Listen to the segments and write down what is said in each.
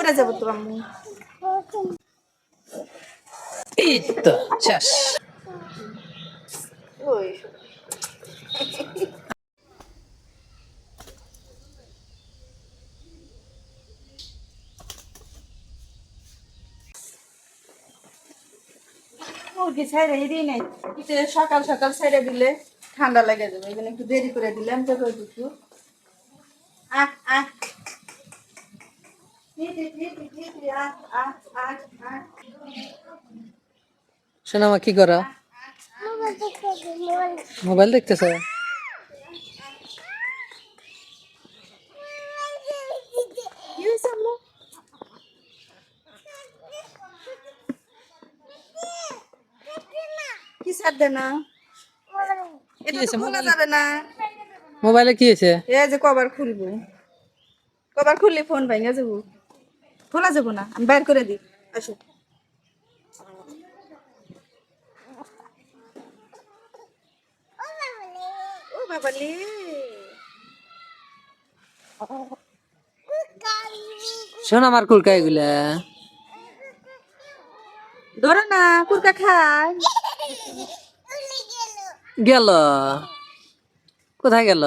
পড়ে যাবো তো আমি। এই তো শেষ। ওই মুরগি ছাইড়ে দিই নাই, সকাল সকাল ছাইড়ে দিলে ঠান্ডা লেগে যাবে, এখানে একটু দেরি করে দিলাম তো একটু আহ আহ সোনামা কি করা? মোবাইল দেখতেছ? কি সার দে না, এটা তো খোলা যাবে না। মোবাইলে কি হয়েছে? এই যে কভার খুলবো, কভার খুললে ফোন ভাঙা যাবো, খোলা যাবো না, আমি বাইর করে দিই। আসো ও বাবা লে, সোনামার কুলকা এগুলা ধরো না, কুরকা খায়। গেল কোথায় গেল?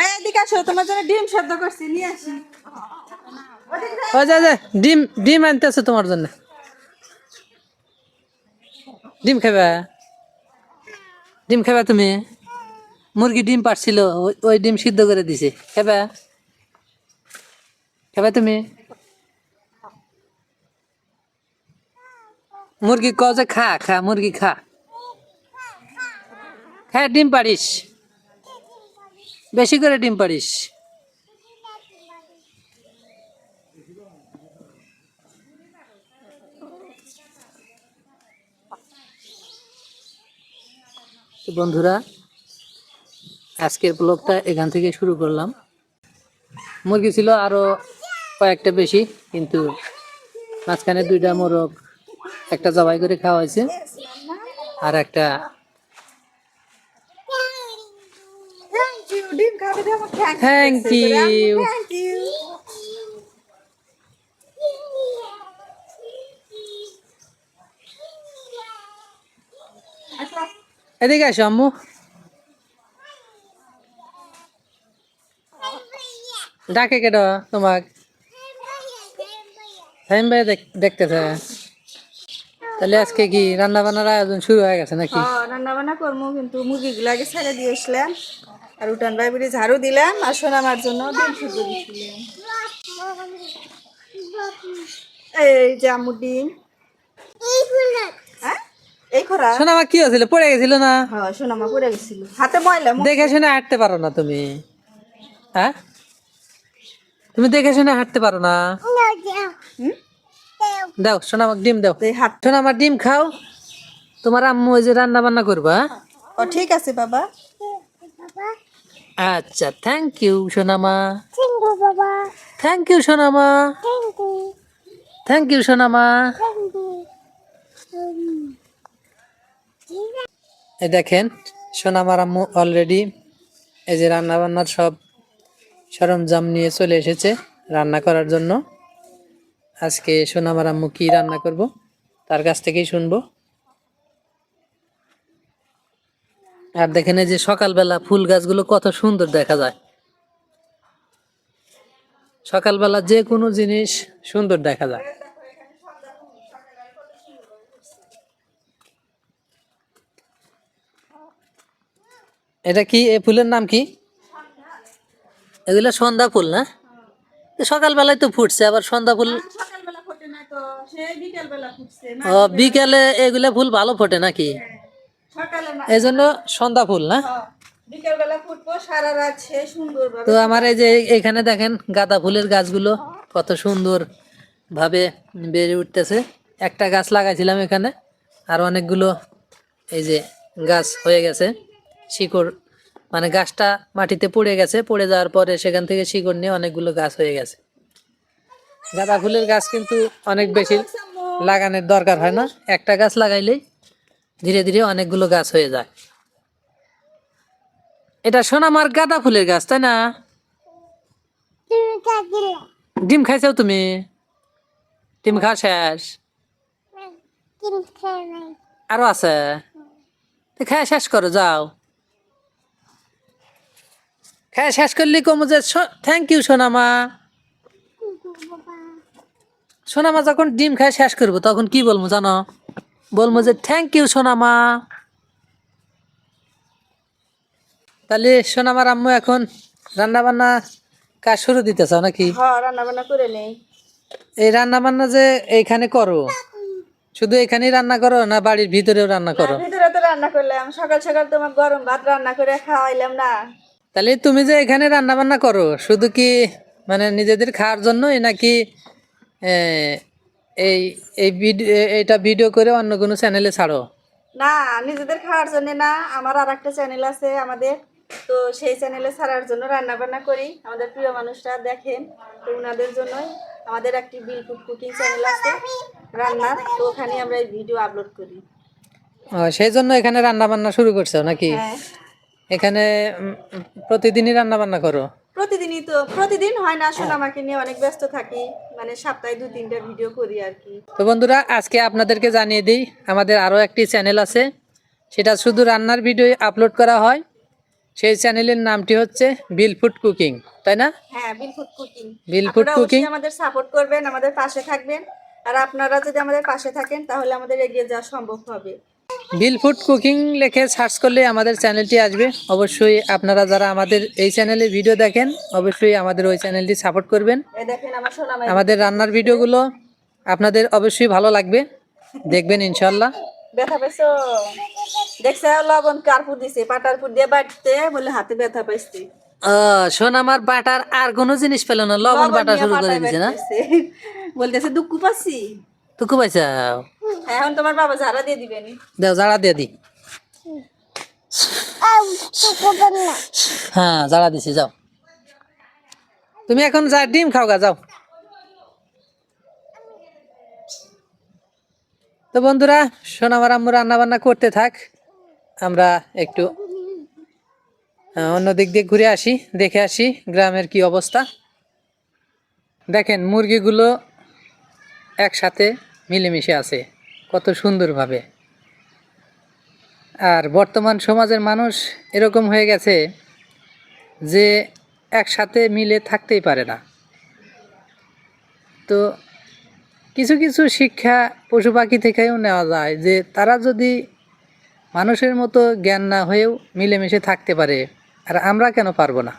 এদিকে আসো, তোমার জন্য ডিম সেদ্ধ করছি, নিয়ে আসি। ও যা যা, ডিম ডিম আনতেছে তোমার জন্য। ডিম খাবা? ডিম খাবা তুমি? মুরগি ডিম পারছিল, ওই ডিম সিদ্ধ করে দিছে, খাবা? খাবা তুমি? মুরগি ক যে খা খা, মুরগি খা, হ্যাঁ ডিম পারিস, বেশি করে ডিম পারিস। তো বন্ধুরা, আজকের ব্লগটা এখান থেকে শুরু করলাম। মুরগি ছিল আরো কয়েকটা বেশি, কিন্তু মাঝখানে দুইটা মোরগ একটা জবাই করে খাওয়া হয়েছে, আর একটা ডিম খাবে দে আমার, থ্যাংক ইউ। Thank you. এদিকে আসো আম্মু। ডাকে কেন তোমাক? ফাহিম ভাই দেখতেছে। তাহলে আজকে কি রান্না বান্নার আয়োজন শুরু হয়ে গেছে নাকি? রান্না বান্না করবো, কিন্তু মুরগিগুলো আগে ছেড়ে দিয়ে আসলাম, আর উঠান বাইরে ঝাড়ু দিলাম, আর সোনামার জন্য ডিম সিদ্ধ দিচ্ছিলাম। এই যে আম্মু ডিম, হ্যাঁ এই খোরা। সোনামা কি হয়েছিল, পড়ে গেছিল না? হ্যাঁ সোনামা পড়ে গেছিল, হাতে ময়লা। দেখে শুনে হাঁটতে পারো না তুমি? হ্যাঁ, তুমি দেখে শুনে হাঁটতে পারো না? দাও সোনামাক ডিম দাও। হাত। সোনামার ডিম খাও, তোমার আম্মু ওই যে রান্না বান্না করবা। ও ঠিক আছে বাবা। আচ্ছা, থ্যাংক ইউ সোনামা। থ্যাংক ইউ সোনামা। থ্যাংক ইউ সোনামা। এই দেখেন, সোনামার আম্মু অলরেডি এই যে রান্না বান্নার সব সরঞ্জাম নিয়ে চলে এসেছে রান্না করার জন্য। আজকে সোনামার আম্মু কি রান্না করব তার কাছ থেকেই শুনবো। আর দেখেন এই যে সকালবেলা ফুল গাছগুলো কত সুন্দর দেখা যায়। সকালবেলা যে কোনো জিনিস সুন্দর দেখা যায়। এটা কি, এই ফুলের নাম কি? এগুলো সন্ধ্যা ফুল না? সকালবেলায় তো ফুটছে, আবার সন্ধ্যা ফুল? সকালবেলা ফোটে না তো, সেই বিকেলবেলা ফুটছে। ও, বিকালে এগুলা ফুল ভালো ফোটে নাকি? সকালে না, এই জন্য সন্ধ্যা ফুল না? বিকেলবেলা ফুটবো, সারা রাত সে সুন্দর ভাবে। তো আমার এই যে এখানে দেখেন গাঁদা ফুলের গাছগুলো কত সুন্দর ভাবে বেড়ে উঠতেছে। একটা গাছ লাগাইছিলাম এখানে, আর অনেকগুলো এই যে গাছ হয়ে গেছে। শিকড় মানে গাছটা মাটিতে পড়ে গেছে, পড়ে যাওয়ার পরে সেখান থেকে শিকড় নিয়ে অনেকগুলো গাছ হয়ে গেছে। গাঁদা ফুলের গাছ কিন্তু অনেক বেশি লাগানোর দরকার হয় না, একটা গাছ লাগাইলেই ধীরে ধীরে অনেকগুলো গাছ হয়ে যায়। এটা সোনামার গাঁদা ফুলের গাছ, তাই না? ডিম খাইছাও তুমি? ডিম খাওয়া শেষ? আরো আছে? তো খাওয়া শেষ করো, যাও। খাওয়া শেষ করলে কমু যে থ্যাংক ইউ সোনামা। সোনামা যখন ডিম খাওয়া শেষ করবো তখন কি বলবো জানো? বলবো যে থ্যাংক ইউ সোনামা। তাহলে সোনামার আম্মু এখন রান্না বান্না কাজ শুরু দিতে চাও নাকি? হ্যাঁ, রান্না বান্না করে নেই। এই রান্না বান্না যে এইখানে করো, শুধু এখানেই রান্না করো না বাড়ির ভিতরেও রান্না করো? ভিতরে তো রান্না করলাম, সকাল সকাল তোমার গরম ভাত রান্না করে খাওয়াইলাম না। তাহলে তুমি যে এখানে রান্না বান্না করো শুধু কি মানে নিজেদের খাওয়ার জন্যই নাকি আহ, এই এই ভিডিও এইটা ভিডিও করে অন্য কোনো চ্যানেলে ছাড়ো? না, নিজেদের খাওয়ার জন্য না, আমার আর একটা চ্যানেল আছে আমাদের, তো সেই চ্যানেলে ছাড়ার জন্য রান্না বান্না করি। আমাদের প্রিয় মানুষরা দেখেন, তো ওনাদের জন্যই আমাদের একটি বিল ফুড কুকিং চ্যানেল আছে রান্নার, তো ওখানে আমরা এই ভিডিও আপলোড করি। সেই জন্য এখানে রান্না বান্না শুরু করছো নাকি? হ্যাঁ, এখানে প্রতিদিনই রান্না বান্না করো? প্রতিদিনই তো, প্রতিদিন হয় না, আসলে আমাকে নিয়ে অনেক ব্যস্ত থাকি, মানে সপ্তাহে 2-3টা ভিডিও করি আর কি। তো বন্ধুরা, আজকে আপনাদেরকে জানিয়ে দিই আমাদের আরও একটি চ্যানেল আছে, সেটা শুধু রান্নার ভিডিও আপলোড করা হয়। সেই চ্যানেলের নামটি হচ্ছে বিল ফুড কুকিং, তাই না? হ্যাঁ, বিল ফুড কুকিং। বিল ফুড আপনারা কুকিং। অবশ্যই আমাদের সাপোর্ট করবেন, আমাদের পাশে থাকবেন, আর আপনারা যদি আমাদের পাশে থাকেন তাহলে আমাদের এগিয়ে যাওয়া সম্ভব হবে। বিল ফুড কুকিং লিখে সার্চ করলে আমাদের চ্যানেলটি আসবে। অবশ্যই আপনারা যারা আমাদের এই চ্যানেলে ভিডিও দেখেন অবশ্যই আমাদের ওই চ্যানেলটি সাপোর্ট করবেন। এই দেখেন আমার সোনামাই আমাদের রান্নার ভিডিওগুলো আপনাদের অবশ্যই ভালো লাগবে, দেখবেন ইনশাল্লাহ। ব্যথা পেয়েছো? দেখছে লবণ কারপুর দিছে, পাটারপুর দিয়ে বাটতে বলে হাতে ব্যথা পাইছি। শোন, আমার বাটার আর কোনো জিনিস পেল না, লবণ বাটা নিয়ে শুরু করে পাটায় দিছে না? বাটতেছে। বলতেছে দুঃখ পাচ্ছি। তুকু পাইছাও? এখন তোমার বাবা ঝাড়া দিয়ে দিবেন। দাও, জাড়া দিয়ে দি। হ্যাঁ, জাড়া দিছি, যাও। তুমি এখন যা ডিম খাও গা, যাও। তো বন্ধুরা, সোনামার আম্মু রান্না বান্না করতে থাক, আমরা একটু অন্য দিক দিয়ে ঘুরে আসি, দেখে আসি গ্রামের কি অবস্থা। দেখেন মুরগিগুলো একসাথে মিলেমিশে আছে কত সুন্দরভাবে। আর বর্তমান সমাজের মানুষ এরকম হয়ে গেছে যে একসাথে মিলে থাকতেই পারে না। তো কিছু কিছু শিক্ষা পশু পাখি থেকেও নেওয়া যায়, যে তারা যদি মানুষের মতো জ্ঞান না হয়েও মিলেমিশে থাকতে পারে, আর আমরা কেন পারবো না?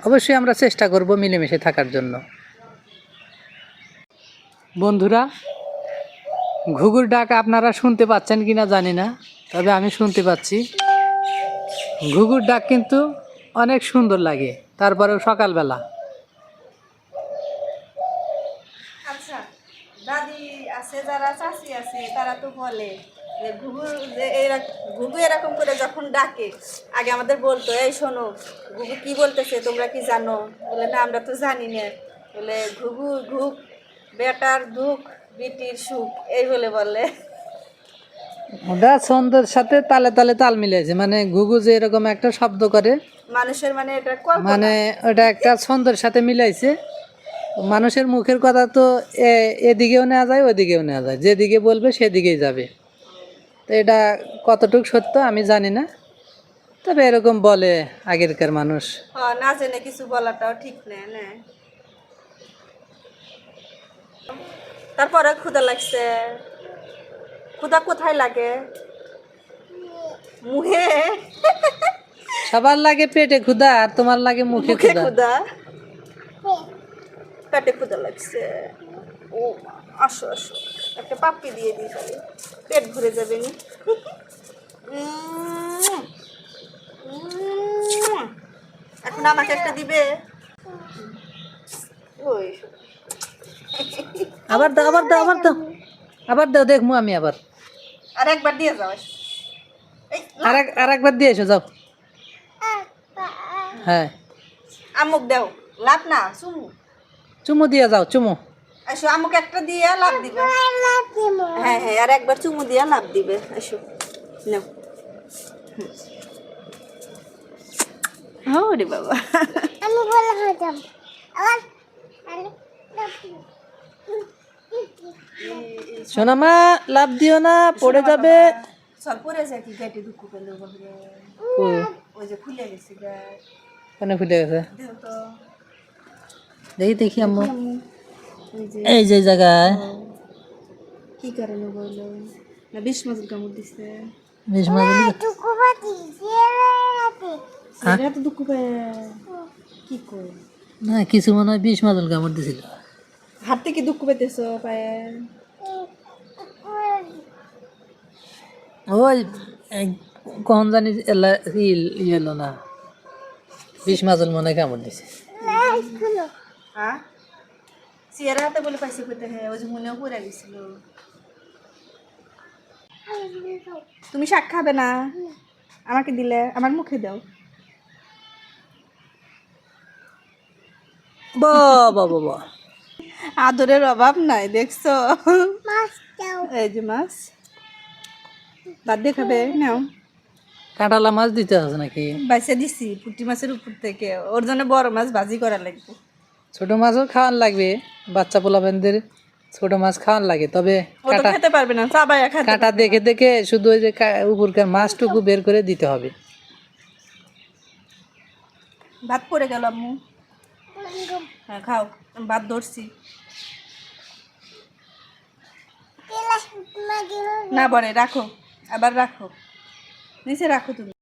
অবশ্যই আমরা চেষ্টা করব মিলেমিশে থাকার জন্য। বন্ধুরা, ঘুঘুর ডাক আপনারা শুনতে পাচ্ছেন কিনা জানি না, তবে আমি শুনতে পাচ্ছি। ঘুঘুর ডাক কিন্তু অনেক সুন্দর লাগে, তারপরেও সকালবেলা। আচ্ছা, দাদি আছে, যারা চাচি আছে তারা তো বলে যে ঘুঘু এরকম করে যখন ডাকে, আগে আমাদের বলতো এই শোনো ঘুঘু কি বলতেছে তোমরা কি জানো? বলে না, আমরা তো জানি না। বলে ঘুঘু ঘুঘ বেটার দুঃখ বিটির সুখ, এই বলে বলে। ওটা ছন্দের সাথে তালে তালে তাল মিলেছে, মানে ঘুঘু যে এরকম একটা শব্দ করে, মানুষের মানে এটা কল্পনা। মানে ওটা একটা ছন্দের সাথে মিলাইছে। মানুষের মুখের কথা তো এদিকেও নেওয়া যায় ওইদিকেও নেওয়া যায়, যেদিকে বলবে সেদিকেই যাবে। তো এটা কতটুকু সত্য আমি জানি না, তবে এরকম বলে আগেরকার মানুষ। না জেনে কিছু বলাটাও ঠিক না। না, তারপরে ক্ষুধা লাগছে। ক্ষুধা কোথায় লাগে? মুখে। সবার লাগে পেটে ক্ষুধা, আর তোমার লাগে মুখে মুখে ক্ষুধা। ক্ষুধা, পেটে ক্ষুধা লাগছে। ও মা, আসো আসো, একটা পাপ্পি দিয়ে দিই, তাহলে পেট ভরে যাবে নি। এখন আমাকে একটা দিবে? ওই আবার দাও, আবার দাও, আবার দাও, আবার দাও, দেখবো আমি আবার। আর একবার দিয়ে যাও। এই আর একবার দিয়ে এসো, যাও। হ্যাঁ, আমুক দাও, লাভ না চুমু। চুমু দিয়ে যাও, চুমু। আসো, আমুক একটা দিয়ে লাভ দিবে। হ্যাঁ হ্যাঁ, আর একবার চুমু দিয়ে লাভ দিবে। আসো, নাও। ওরে বাবা, আমি ভালো হয়ে যাব। সোনা মা লাভ দিও না, পড়ে যাবে। সব পরে যায় কি গাইতে দুঃখ পেলো বলে ওই যে খুলে গেছে গাছ কোনে ফুটে গেছে? দেখো তো দেখি দেখি আম্মু। ওই যে এই যে জায়গায় কি কারণে বললো না বিষ মজুর কামড় দিছে বিষ মাদুলি। সেটা তো দুঃখ পায় কি কর না কিছু মনে হয় বিষ মাদুল কামড় দিছিল। হাত থেকে দুঃখ পেতেছ পায়ে ওই কখন জানি এলো না, বিষ মাদুল মনে হয় কামড় দিছে। হ্যাঁ চেয়ারা হাতে বলে পাইছে পেতে হ্যাঁ ওই যে মনেও পড়ে গেছিল তুমি শাক খাবে না আমাকে দিলে আমার মুখে দাও বাবা বাবা আদরের অভাব নাই দেখছো এই যে মাছ ভাত দিয়ে খাবে নাও কাঁটালা মাছ দিতে আছে নাকি? বাইসে দিছি পুঁটি মাছের উপর থেকে ওর জন্য বড় মাছ ভাজি করা লাগবে ছোট মাছও খাওয়ান লাগবে, বাচ্চা পোলাপানদের ছোট মাছ খাওয়ান লাগে, তবে ও তো খেতে পারবে না চাবাইয়া খাতে কাঁটা দেখে দেখে শুধু ওই যে উপরকার মাছটুকু বের করে দিতে হবে। ভাত পড়ে গেল আম্মু হ্যাঁ খাও আমি ভাত ধরছি না বরে রাখো আবার রাখো নিচে রাখো তুমি